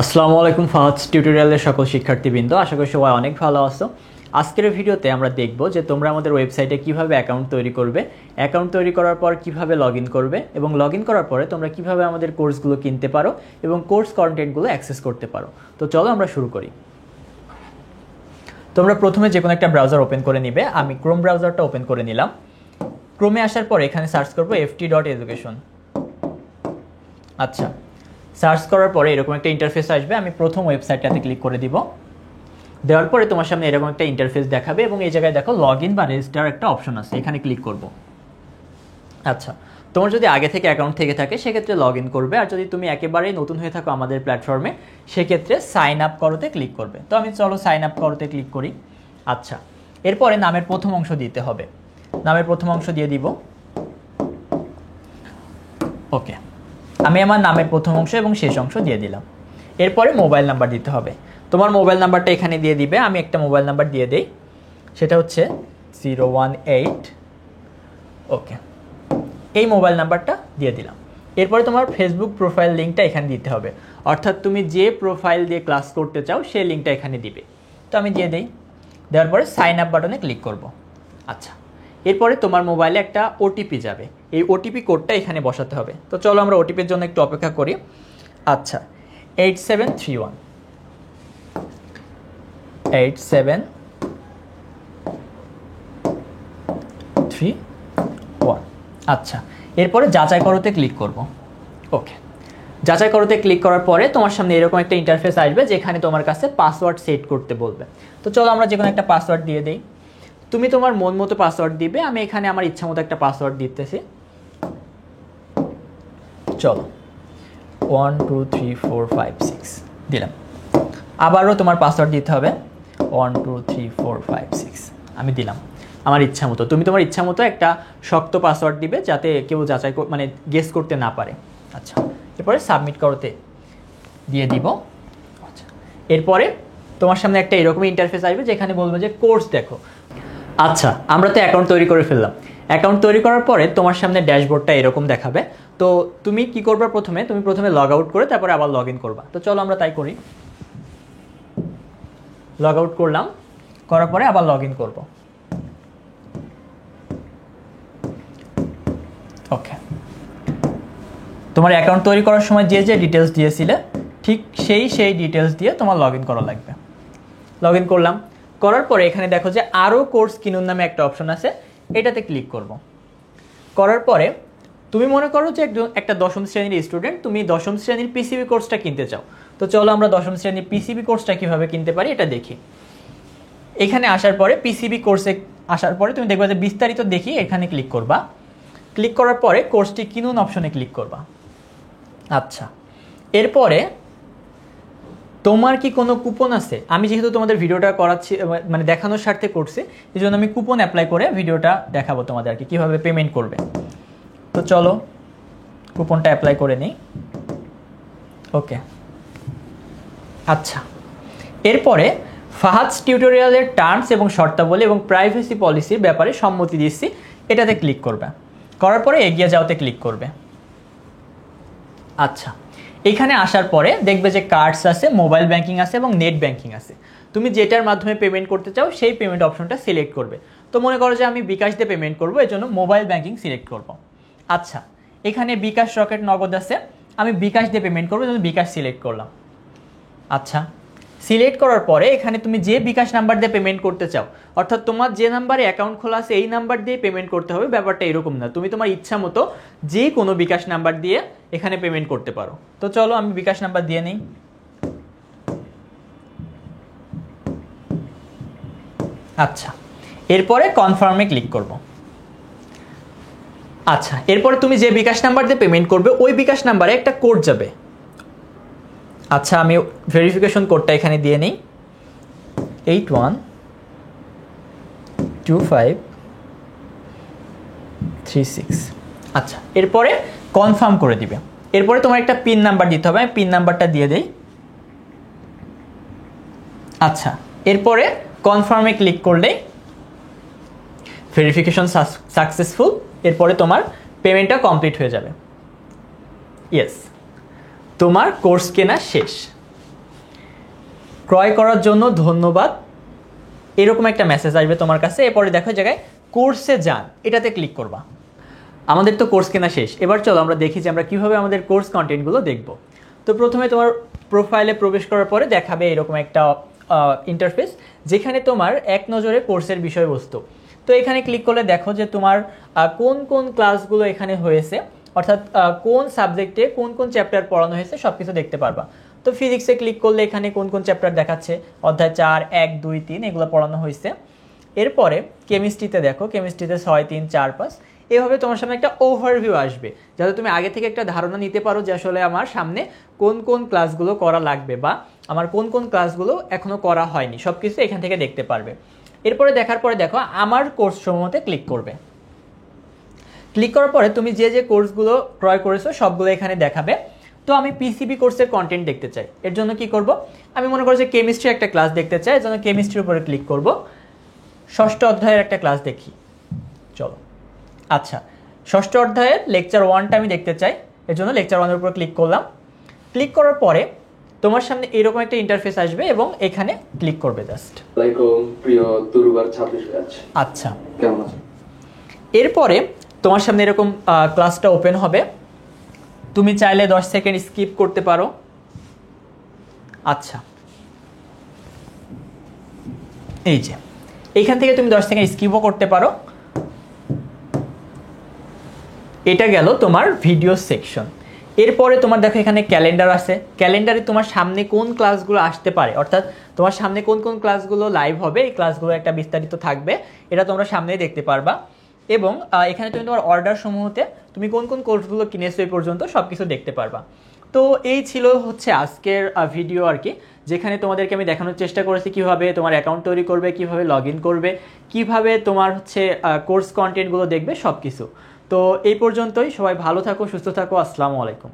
আসসালামু আলাইকুম ফাহাদস টিউটোরিয়ালের সকল শিক্ষার্থীবৃন্দ, আশা করি সবাই অনেক ভালো আছো। আজকের ভিডিওতে আমরা দেখব যে তোমরা আমাদের ওয়েবসাইটে কিভাবে অ্যাকাউন্ট তৈরি করবে, অ্যাকাউন্ট তৈরি করার পর কিভাবে লগইন করবে এবং লগইন করার পরে তোমরা কিভাবে আমাদের কোর্সগুলো কিনতে পারো এবং কোর্স কন্টেন্টগুলো অ্যাক্সেস করতে পারো। তো চলো আমরা শুরু করি। তোমরা প্রথমে যে কোনো একটা ব্রাউজার ওপেন করে নিবে। আমি ক্রোম ব্রাউজারটা ওপেন করে নিলাম। ক্রোমে আসার পর এখানে সার্চ করব ft.education। আচ্ছা, সার্চ করার পরে এরকম একটা ইন্টারফেস আসবে। আমি প্রথম ওয়েবসাইটটাতে ক্লিক করে দিব। দেওয়ার পরে তোমার সামনে এরকম একটা ইন্টারফেস দেখাবে এবং এই জায়গায় দেখো লগ ইন বা রেজিস্টার একটা অপশন আছে, এখানে ক্লিক করব। আচ্ছা, তোমার যদি আগে থেকে অ্যাকাউন্ট থেকে থাকে সেক্ষেত্রে লগ ইন করবে, আর যদি তুমি একেবারেই নতুন হয়ে থাকো আমাদের প্ল্যাটফর্মে সেক্ষেত্রে সাইন আপ করতে ক্লিক করবে। তো আমি চলো সাইন আপ করতে ক্লিক করি। আচ্ছা, এরপরে নামের প্রথম অংশ দিতে হবে। নামের প্রথম অংশ দিয়ে দিব। ওকে, আমি আমার নামের প্রথম অংশ এবং শেষ অংশ দিয়ে দিলাম। এরপরে মোবাইল নাম্বার দিতে হবে। তোমার মোবাইল নাম্বারটা এখানে দিয়ে দিবে। আমি একটা মোবাইল নাম্বার দিয়ে দেই, সেটা হচ্ছে 018। ওকে, এই মোবাইল নাম্বারটা দিয়ে দিলাম। এরপরে তোমার ফেসবুক প্রোফাইল লিঙ্কটা এখানে দিতে হবে, অর্থাৎ তুমি যে প্রোফাইল দিয়ে ক্লাস করতে চাও সেই লিঙ্কটা এখানে দিবে। তো আমি দিয়ে দেই। দেওয়ার পরে সাইন আপ বাটনে ক্লিক করব। আচ্ছা, এরপরে তোমার মোবাইলে একটা ওটিপি যাবে, এই ওটিপি কোডটা এখানে বসাতে হবে। তো চলো আমরা ওটিপির জন্য একটু অপেক্ষা করি। আচ্ছা, 8731। আচ্ছা, এরপরে যাচাই করতে ক্লিক করব। ওকে, যাচাই করতে ক্লিক করার পরে তোমার সামনে এরকম একটা ইন্টারফেস আসবে যেখানে তোমার কাছে পাসওয়ার্ড সেট করতে বলবে। তো চলো আমরা যে কোনো একটা পাসওয়ার্ড দিয়ে দিই। তুমি তোমার মন মতো পাসওয়ার্ড দিবে। আমি এখানে আমার ইচ্ছা মতো একটা পাসওয়ার্ড দিতেছি। চলো 123456 দিলাম। আবারও তোমার পাসওয়ার্ড দিতে হবে 123456 আমি দিলাম আমার ইচ্ছা মতো। তুমি তোমার ইচ্ছা মতো একটা শক্ত পাসওয়ার্ড দিবে যাতে কেউ যাচাই মানে গেস করতে না পারে। আচ্ছা, এরপরে সাবমিট করতে দিয়ে দিব। আচ্ছা, এরপরে তোমার সামনে একটা এরকম ইন্টারফেস আসবে যেখানে বলবে যে কোর্স দেখো। আচ্ছা, আমরা তো অ্যাকাউন্ট তৈরি করে ফেললাম। অ্যাকাউন্ট তৈরি করার পরে তোমার সামনে ড্যাশবোর্ডটা এরকম দেখাবে। তো তুমি কি করবা, তুমি প্রথমে লগ আউট করে তারপরে আবার লগ ইন করবা। তো চলো আমরা তাই করি। লগ আউট করলাম, করার পরে আবার লগ ইন করবো। ওকে, তোমার অ্যাকাউন্ট তৈরি করার সময় যে যে ডিটেলস দিয়েছিলে ঠিক সেই ডিটেলস দিয়ে তোমার লগ ইন করা লাগবে। লগ ইন করলাম, করার পরে এখানে দেখো যে আরও কোর্স কিনুন নামে একটা অপশন আছে, এটাতে ক্লিক করব। করার পরে তুমি মনে করো যে একটা দশম শ্রেণীর স্টুডেন্ট, তুমি দশম শ্রেণীর পিসিবি কোর্সটা কিনতে চাও। তো চলো আমরা দশম শ্রেণীর পিসিবি কোর্সটা কীভাবে কিনতে পারি এটা দেখি। এখানে আসার পরে পিসিবি কোর্সে আসার পরে তুমি দেখবা যে বিস্তারিত দেখি, এখানে ক্লিক করবা। ক্লিক করার পরে কোর্সটি কিনুন অপশনে ক্লিক করবা। আচ্ছা, এরপরে তোমার কি কোনো কুপন আছে? আমি যেহেতু তোমাদের ভিডিওটা করাচ্ছি মানে দেখানোর স্বার্থে করছি, এই জন্য আমি কুপন অ্যাপ্লাই করে ভিডিওটা দেখাবো তোমাদেরকে কীভাবে পেমেন্ট করবে। তো চলো কুপনটা অ্যাপ্লাই করে নিই। ওকে, আচ্ছা, এরপরে ফাহাদস টিউটোরিয়ালের টার্মস এবং শর্তাবলী এবং প্রাইভেসি পলিসির ব্যাপারে সম্মতি দিচ্ছি, এটাতে ক্লিক করবে। করার পরে এগিয়ে যাওয়াতে ক্লিক করবে। আচ্ছা, এখানে আসার পরে দেখবে যে কার্ডস আছে, মোবাইল ব্যাংকিং আছে এবং নেট ব্যাংকিং আছে। তুমি যেটার মাধ্যমে পেমেন্ট করতে চাও সেই পেমেন্ট অপশনটা সিলেক্ট করবে। তো মনে করো যে আমি বিকাশ দিয়ে পেমেন্ট করবো, এই জন্য মোবাইল ব্যাংকিং সিলেক্ট করব। আচ্ছা, এখানে বিকাশ, রকেট, নগদ আছে। আমি বিকাশ দিয়ে পেমেন্ট করবো, এই জন্য বিকাশ সিলেক্ট করলাম। আচ্ছা, সিলেক্ট করার পরে এখানে তুমি যে বিকাশ নাম্বার দিয়ে পেমেন্ট করতে চাও, অর্থাৎ তোমার যে নাম্বারে অ্যাকাউন্ট খোলা আছে এই নাম্বার দিয়ে পেমেন্ট করতে হবে, ব্যাপারটা এরকম না। তুমি তোমার ইচ্ছা মতো যে কোনো বিকাশ নাম্বার দিয়ে এখানে পেমেন্ট করতে পারো। তো চলো আমি বিকাশ নাম্বার দিয়ে নিই। আচ্ছা, এরপরে কনফার্মে ক্লিক করব। আচ্ছা, এরপরে তুমি যে বিকাশ নাম্বার দিয়ে পেমেন্ট করবে ওই বিকাশ নাম্বারে একটা কোড যাবে। আচ্ছা, আমি ভেরিফিকেশন কোডটা এখানে দিয়ে নিই, 812536। আচ্ছা, এরপরে কনফার্ম করে দিবে। এরপরে তোমার একটা পিন নাম্বার দিতে হবে, আমি পিন নাম্বারটা দিয়ে দেই। আচ্ছা, এরপরে কনফার্মে ক্লিক করলেই ভেরিফিকেশন সাকসেসফুল। এরপরে তোমার পেমেন্টটা কমপ্লিট হয়ে যাবে। ইয়েস, তোমার কোর্স কেনা শেষ। ক্রয় করার জন্য ধন্যবাদ, এরকম একটা মেসেজ আসবে তোমার কাছে। এরপরে দেখো জায়গায় কোর্সে যান, এটাতে ক্লিক করবা। আমাদের তো কোর্স কেনা শেষ, এবার চলো আমরা দেখি যে আমরা কীভাবে আমাদের কোর্স কন্টেন্টগুলো দেখব। তো প্রথমে তোমার প্রোফাইলে প্রবেশ করার পরে দেখাবে এরকম একটা ইন্টারফেস, যেখানে তোমার এক নজরে কোর্সের বিষয়বস্তু। তো এখানে ক্লিক করলে দেখো যে তোমার কোন কোন ক্লাসগুলো এখানে হয়েছে, অর্থাৎ কোন সাবজেক্টে কোন কোন চ্যাপ্টার পড়ানো হয়েছে সব কিছু দেখতে পারবা। তো ফিজিক্সে ক্লিক করলে এখানে কোন কোন চ্যাপ্টার দেখাচ্ছে, অধ্যায় 4, 1, 2, 3 এগুলো পড়ানো হয়েছে। এরপরে কেমিস্ট্রিতে দেখো, কেমিস্ট্রিতে 6, 3, 4, 5, এভাবে তোমার সামনে একটা ওভারভিউ আসবে, যাতে তুমি আগে থেকে একটা ধারণা নিতে পারো যে আসলে আমার সামনে কোন কোন ক্লাসগুলো করা লাগবে বা আমার কোন কোন ক্লাসগুলো এখনও করা হয়নি, সব কিছু এখান থেকে দেখতে পারবে। এরপরে দেখার পরে দেখো আমার কোর্স সমূহতে ক্লিক করবে। ক্লিক করার পরে তুমি যে যে কোর্সগুলো ক্রয় করেছো সবগুলো এখানে দেখাবে। তো আমি পিসিবি কোর্সের কন্টেন্ট দেখতে চাই, এর জন্য কি করব, আমি মনে করি যে কেমিস্ট্রি একটা ক্লাস দেখতে চাই, এর জন্য কেমিস্ট্রির উপরে ক্লিক করব। 6ষ্ঠ অধ্যায়ের একটা ক্লাস দেখি, চলো। আচ্ছা, 6ষ্ঠ অধ্যায়ের লেকচার 1টা আমি দেখতে চাই, এর জন্য লেকচার 1-এর উপর ক্লিক করলাম। ক্লিক করার পরে তোমার সামনে এরকম একটা ইন্টারফেস আসবে এবং এখানে ক্লিক করবে জাস্ট। প্রিয় দুর্বার 26 ব্যাচ, আচ্ছা কেমন আছেন? এরপরে তোমার সামনে এরকম ক্লাসটা ওপেন হবে, তুমি চাইলে 10 সেকেন্ড স্কিপ করতে পারো। আচ্ছা, এই যে এইখান থেকে তুমি 10 সেকেন্ড স্কিপও করতে পারো। এটা গেল তোমার ভিডিও সেকশন। এরপরে তোমার দেখো এখানে ক্যালেন্ডার আছে, ক্যালেন্ডারে তোমার সামনে কোন ক্লাসগুলো আসতে পারে, অর্থাৎ তোমার সামনে কোন কোন ক্লাসগুলো লাইভ হবে, এই ক্লাসগুলো একটা বিস্তারিত থাকবে, এটা তোমরা সামনেই দেখতে পারবা। এবং এখানে তুমি তোমার অর্ডার সমূহতে তুমি কোন কোন কোর্সগুলো কিনেছো এই পর্যন্ত সব কিছু দেখতে পারবা। তো এই ছিল হচ্ছে আজকের ভিডিও আর কি, যেখানে তোমাদেরকে আমি দেখানোর চেষ্টা করেছি কীভাবে তোমার অ্যাকাউন্ট তৈরি করবে, কীভাবে লগ ইন করবে, কীভাবে তোমার হচ্ছে কোর্স কন্টেন্টগুলো দেখবে সব কিছু। তো এই পর্যন্তই, সবাই ভালো থাকো, সুস্থ থাকো, আসসালামু আলাইকুম।